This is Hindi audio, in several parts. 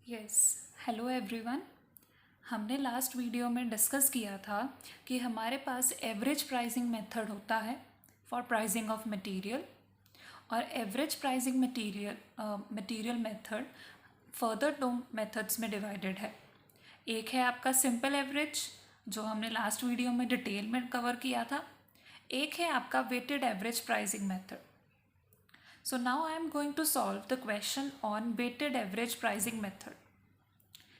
यस। Hello everyone. हमने लास्ट वीडियो में डिस्कस किया था कि हमारे पास एवरेज प्राइसिंग मेथड होता है फॉर प्राइसिंग ऑफ मटेरियल, और average pricing material method further दो मेथड्स में डिवाइडेड है। एक है आपका सिंपल एवरेज, जो हमने लास्ट वीडियो में डिटेल में कवर किया था। एक है आपका weighted average pricing method. So now I am going to solve the question on weighted average pricing method.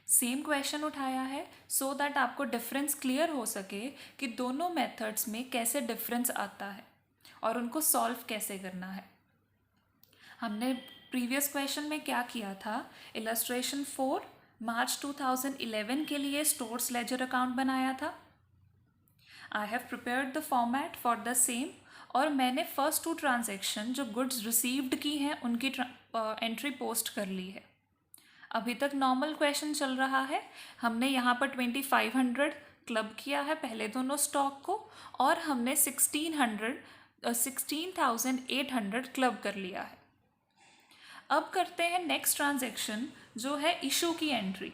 Same question उठाया है सो दैट आपको डिफरेंस क्लियर हो सके कि दोनों मेथड्स में कैसे डिफरेंस आता है और उनको सॉल्व कैसे करना है। हमने प्रीवियस क्वेश्चन में क्या किया था, इलस्ट्रेशन 4 मार्च 2011 के लिए स्टोर्स लेजर अकाउंट बनाया था। I have prepared the format for the same, और मैंने फर्स्ट टू ट्रांजेक्शन जो गुड्स रिसीव्ड की हैं उनकी एंट्री पोस्ट कर ली है। अभी तक नॉर्मल क्वेश्चन चल रहा है। हमने यहाँ पर 2500 क्लब किया है पहले दोनों स्टॉक को, और हमने 16,800 क्लब कर लिया है। अब करते हैं नेक्स्ट ट्रांजेक्शन जो है इशू की एंट्री।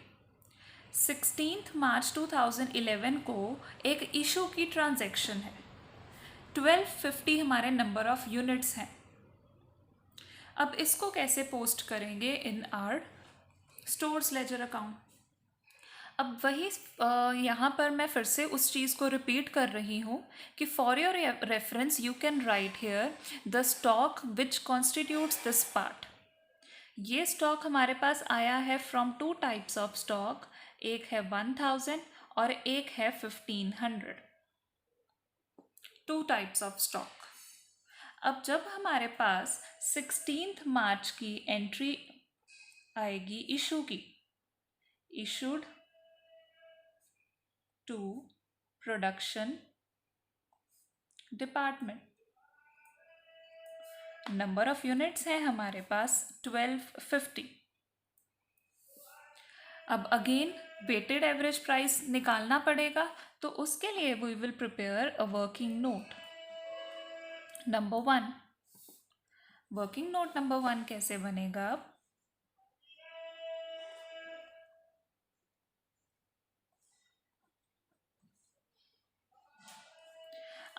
16 मार्च 2011 को एक इशू की ट्रांजेक्शन है। 1250 हमारे नंबर ऑफ यूनिट्स हैं। अब इसको कैसे पोस्ट करेंगे इन आर स्टोर्स लेजर अकाउंट। अब वही यहाँ पर मैं फिर से उस चीज़ को रिपीट कर रही हूँ कि for your reference you can write here the stock which constitutes this part. ये स्टॉक हमारे पास आया है from two types of stock, एक है 1000 और एक है 1500। Two types of stock. अब जब हमारे पास 16 मार्च की एंट्री आएगी इशू की, issued to production department, number of units है हमारे पास 1250। अब अगेन वेटेड एवरेज प्राइस निकालना पड़ेगा, तो उसके लिए we will prepare a working note number 1। Working note number 1 कैसे बनेगा? अब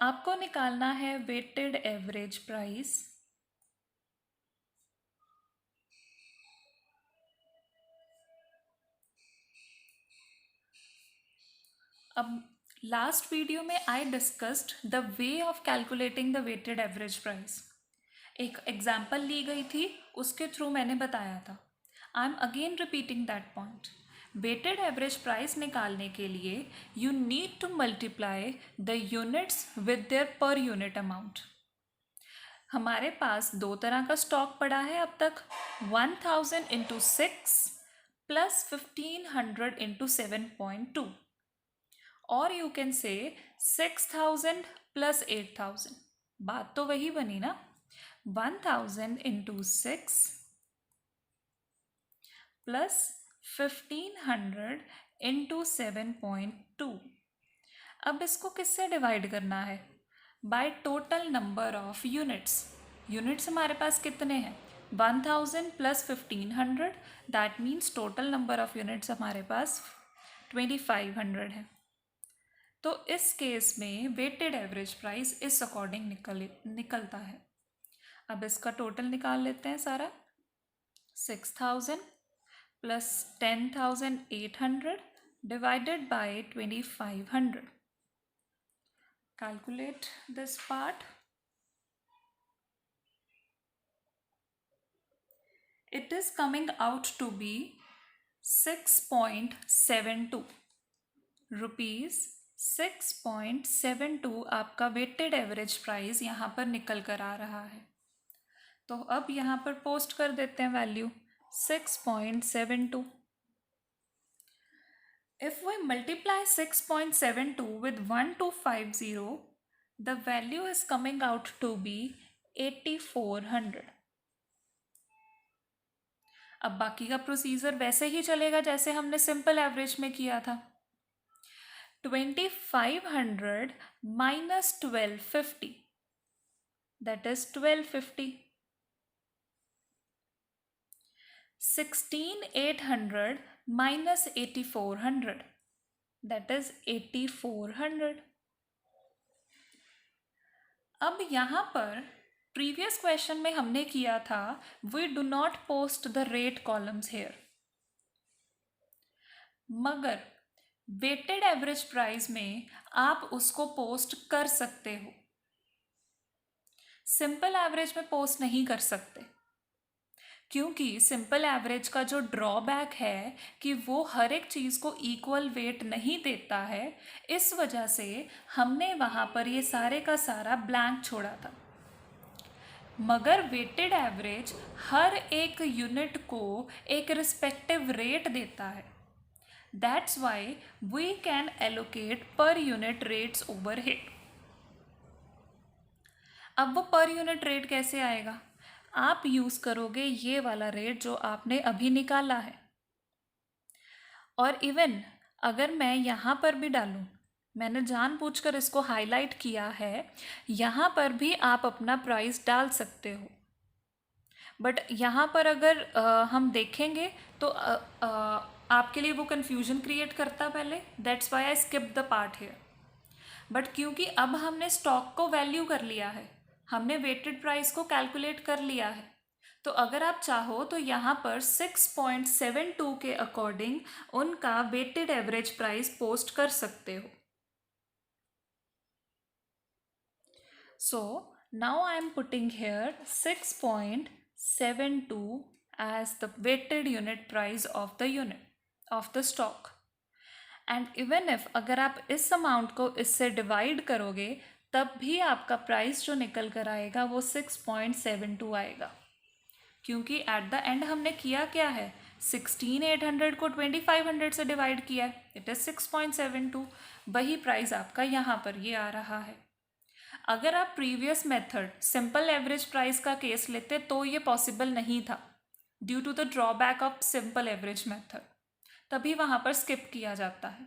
आपको निकालना है वेटेड एवरेज प्राइस अब लास्ट वीडियो में I discussed the way of calculating the weighted average price. एक एग्जाम्पल ली गई थी, उसके थ्रू मैंने बताया था। I am again repeating that point. Weighted average price निकालने के लिए you need to multiply the units with their per unit amount. हमारे पास दो तरह का स्टॉक पड़ा है अब तक, 1000 इंटू 6 प्लस 1500 इंटू 7.2, और यू कैन से 6000 प्लस 8000। बात तो वही बनी ना, 1000 इंटू 6 प्लस 1500 इंटू 7.2। अब इसको किससे डिवाइड करना है? By total number of units. Units हमारे पास कितने हैं? 1000 plus 1500, that means total number of units हमारे पास 2500 है। तो इस केस में वेटेड एवरेज प्राइस इस अकॉर्डिंग निकलता है। अब इसका टोटल निकाल लेते हैं सारा। 6000 plus 10,800 divided by 2500। Calculate this part. It is coming out to be 6.72 rupees. 6.72 आपका वेटेड एवरेज प्राइस यहाँ पर निकल कर आ रहा है। तो अब यहाँ पर पोस्ट कर देते हैं value 6.72। If we multiply 6.72 with 1250, the value is coming out to be 8400। अब बाकी का प्रोसीजर वैसे ही चलेगा जैसे हमने सिंपल एवरेज में किया था। 2500 minus 1250, that is 1250। 16,800 minus 8,400, that is 8,400. अब यहाँ पर प्रीवियस क्वेश्चन में हमने किया था we do not post the rate columns here, मगर वेटेड एवरेज प्राइस में आप उसको पोस्ट कर सकते हो, सिंपल एवरेज में पोस्ट नहीं कर सकते, क्योंकि सिंपल एवरेज का जो ड्रॉबैक है कि वो हर एक चीज़ को इक्वल वेट नहीं देता है, इस वजह से हमने वहाँ पर ये सारे का सारा ब्लैंक छोड़ा था। मगर वेटेड एवरेज हर एक यूनिट को एक रिस्पेक्टिव रेट देता है, that's why we can allocate per unit rates overhead. अब वो पर यूनिट रेट कैसे आएगा? आप यूज़ करोगे ये वाला रेट जो आपने अभी निकाला है, और इवन अगर मैं यहाँ पर भी डालूँ, मैंने जानबूझकर इसको हाईलाइट किया है, यहाँ पर भी आप अपना प्राइस डाल सकते हो, बट यहाँ पर अगर हम देखेंगे तो आपके लिए वो कन्फ्यूजन क्रिएट करता पहले, that's why I skip the part here. But क्योंकि अब हमने स्टॉक को वैल्यू कर लिया है, हमने वेटेड प्राइस को कैलकुलेट कर लिया है, तो अगर आप चाहो तो यहाँ पर 6.72 के अकॉर्डिंग उनका वेटेड एवरेज प्राइस पोस्ट कर सकते हो। So now I am putting here 6.72 as the weighted unit price of the unit of the stock, and even if अगर आप इस अमाउंट को इससे डिवाइड करोगे तब भी आपका प्राइस जो निकल कर आएगा वो 6.72 आएगा, क्योंकि एट द एंड हमने किया क्या है, 16,800 को 2,500 से डिवाइड किया है, इट इज़ 6.72। वही प्राइस आपका यहाँ पर ये आ रहा है। अगर आप previous method simple average price का केस लेते तो ये पॉसिबल नहीं था, due to the drawback of simple average method, तभी वहाँ पर स्किप किया जाता है।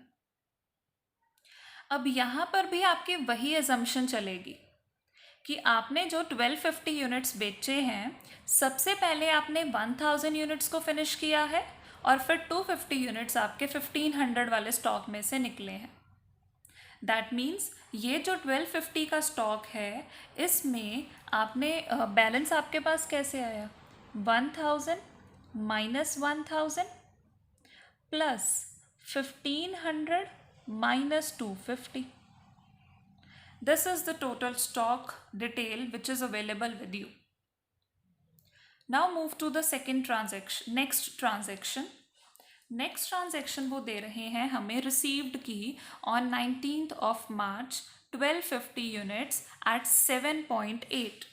अब यहाँ पर भी आपकी वही एजम्पशन चलेगी कि आपने जो 1250 यूनिट्स बेचे हैं, सबसे पहले आपने 1000 यूनिट्स को फिनिश किया है और फिर 250 यूनिट्स आपके 1500 वाले स्टॉक में से निकले हैं। दैट मीन्स ये जो 1250 का स्टॉक है, इसमें आपने बैलेंस आपके पास कैसे आया, 1000 minus 1000 plus 1500 minus 250. This is the total stock detail which is available with you. Now move to the second transaction, next transaction. Next transaction वो दे रहे हैं हमें received की on 19th of March 1250 units at 7.8.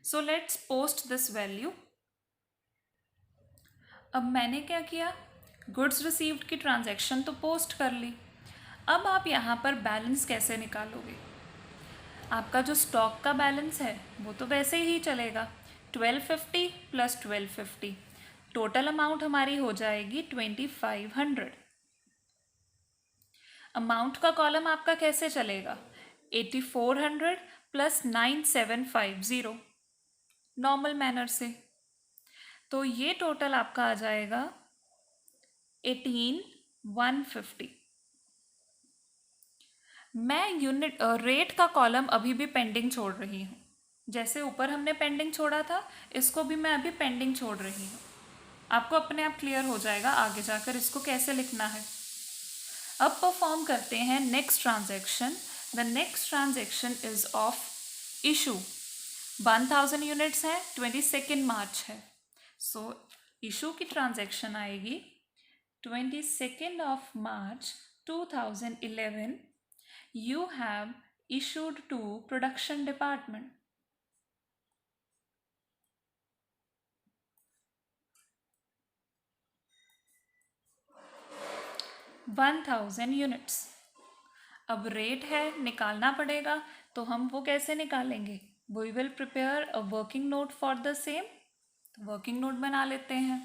So let's post this value. अब मैंने क्या किया, गुड्स रिसीव्ड की ट्रांजैक्शन तो पोस्ट कर ली। अब आप यहाँ पर बैलेंस कैसे निकालोगे? आपका जो स्टॉक का बैलेंस है वो तो वैसे ही चलेगा, 1250 प्लस 1250, टोटल अमाउंट हमारी हो जाएगी 2500। अमाउंट का कॉलम आपका कैसे चलेगा, 8400 प्लस 9750, नॉर्मल मैनर से, तो ये टोटल आपका आ जाएगा 18,150। मैं यूनिट रेट का कॉलम अभी भी पेंडिंग छोड़ रही हूँ, जैसे ऊपर हमने पेंडिंग छोड़ा था, इसको भी मैं अभी पेंडिंग छोड़ रही हूँ। आपको अपने आप क्लियर हो जाएगा आगे जाकर इसको कैसे लिखना है। अब परफॉर्म करते हैं next transaction. The next transaction is of issue, 1000 units हैं, 22 मार्च है, सो इशू की ट्रांजैक्शन आएगी 22 of March 2011. You have issued to production department 1000 units. अब रेट है, निकालना पड़ेगा, तो हम वो कैसे निकालेंगे, we will prepare a working note for the same. Working note बना लेते हैं।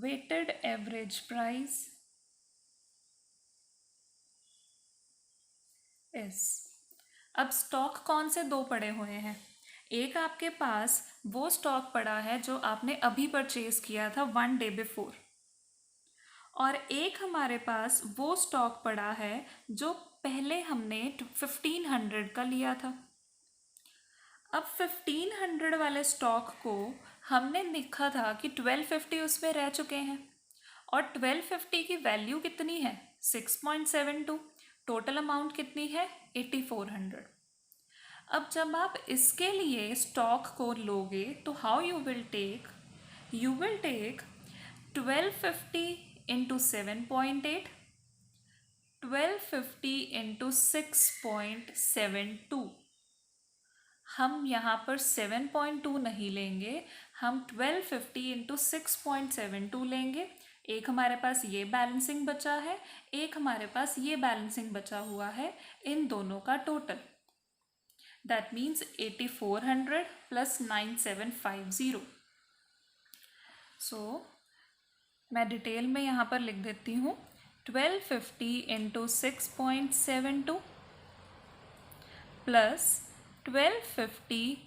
Weighted average price is. अब स्टॉक कौन से दो पड़े हुए हैं? एक आपके पास वो स्टॉक पड़ा है जो आपने अभी परचेज किया था 1 डे बिफोर, और एक हमारे पास वो स्टॉक पड़ा है जो पहले हमने 1500 का लिया था। अब 1500 वाले स्टॉक को हमने लिखा था कि 1250 उसमें रह चुके हैं, और 1250 की वैल्यू कितनी है? 6.72। टोटल अमाउंट कितनी है? 8400। अब जब आप इसके लिए स्टॉक को लोगे तो how you will take? You will take 1250 into 7.8, 1250 into 6.72। हम यहाँ पर 7.2 नहीं लेंगे, हम 1250 इंटू 6.72 लेंगे। एक हमारे पास ये बैलेंसिंग बचा है, एक हमारे पास ये बैलेंसिंग बचा हुआ है, इन दोनों का total that means 8400 plus 9750। So मैं डिटेल में यहाँ पर लिख देती हूँ 1250 into 6.72 plus 1250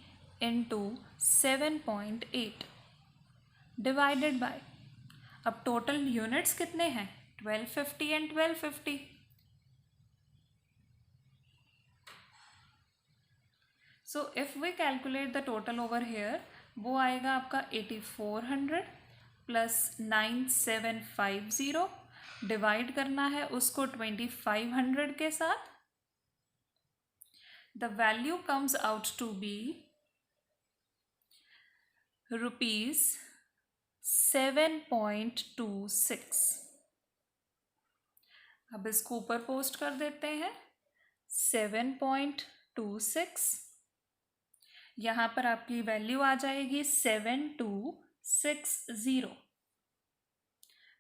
into 7.8 divided by, अब टोटल यूनिट्स कितने हैं? 1250 and 1250। So if we calculate the total over here, वो आएगा आपका 8400 प्लस 9750, डिवाइड करना है उसको 2500 के साथ। The value comes out to be rupees 7.26। अब इसको ऊपर पोस्ट कर देते हैं 7.26। यहाँ पर आपकी वैल्यू आ जाएगी 7260।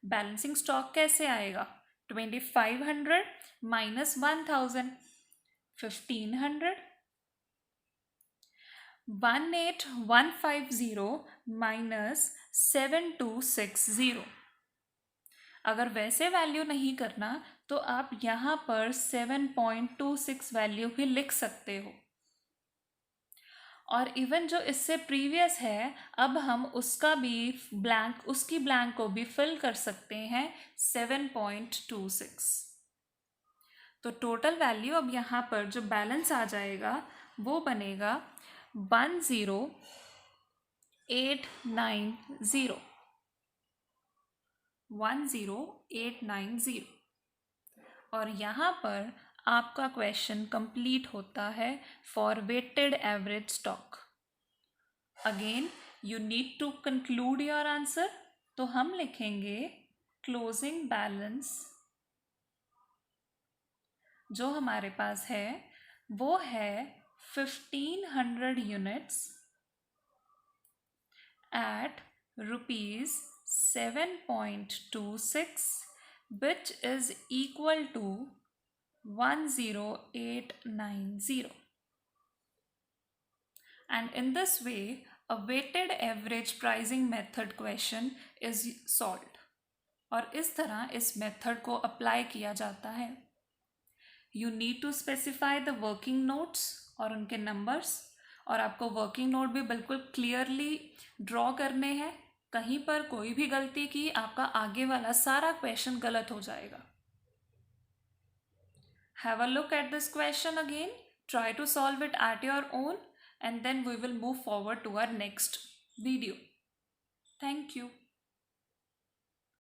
बैलेंसिंग स्टॉक कैसे आएगा? 2500 माइनस 1000, 1500, 18150 माइनस 7260। अगर वैसे वैल्यू नहीं करना तो आप यहाँ पर 7.26 वैल्यू भी लिख सकते हो, और इवन जो इससे प्रीवियस है अब हम उसका भी ब्लैंक, उसकी ब्लैंक को भी फिल कर सकते हैं 7.26। तो टोटल वैल्यू अब यहाँ पर जो बैलेंस आ जाएगा वो बनेगा 10890, 10890। और यहाँ पर आपका क्वेश्चन कंप्लीट होता है for weighted average stock. Again you need to conclude your answer, तो हम लिखेंगे क्लोजिंग बैलेंस जो हमारे पास है वो है 1500 units at rupees 7.26, which is equal to 10890, and in this way a weighted average pricing method question is solved। और इस तरह इस मेथड को अप्लाई किया जाता है। You need to specify the working notes और उनके नंबर्स, और आपको वर्किंग नोट भी बिल्कुल क्लियरली ड्रॉ करने हैं। कहीं पर कोई भी गलती की आपका आगे वाला सारा क्वेश्चन गलत हो जाएगा। Have a look at this question again, try to solve it at your own, and then we will move forward to our next video. Thank you.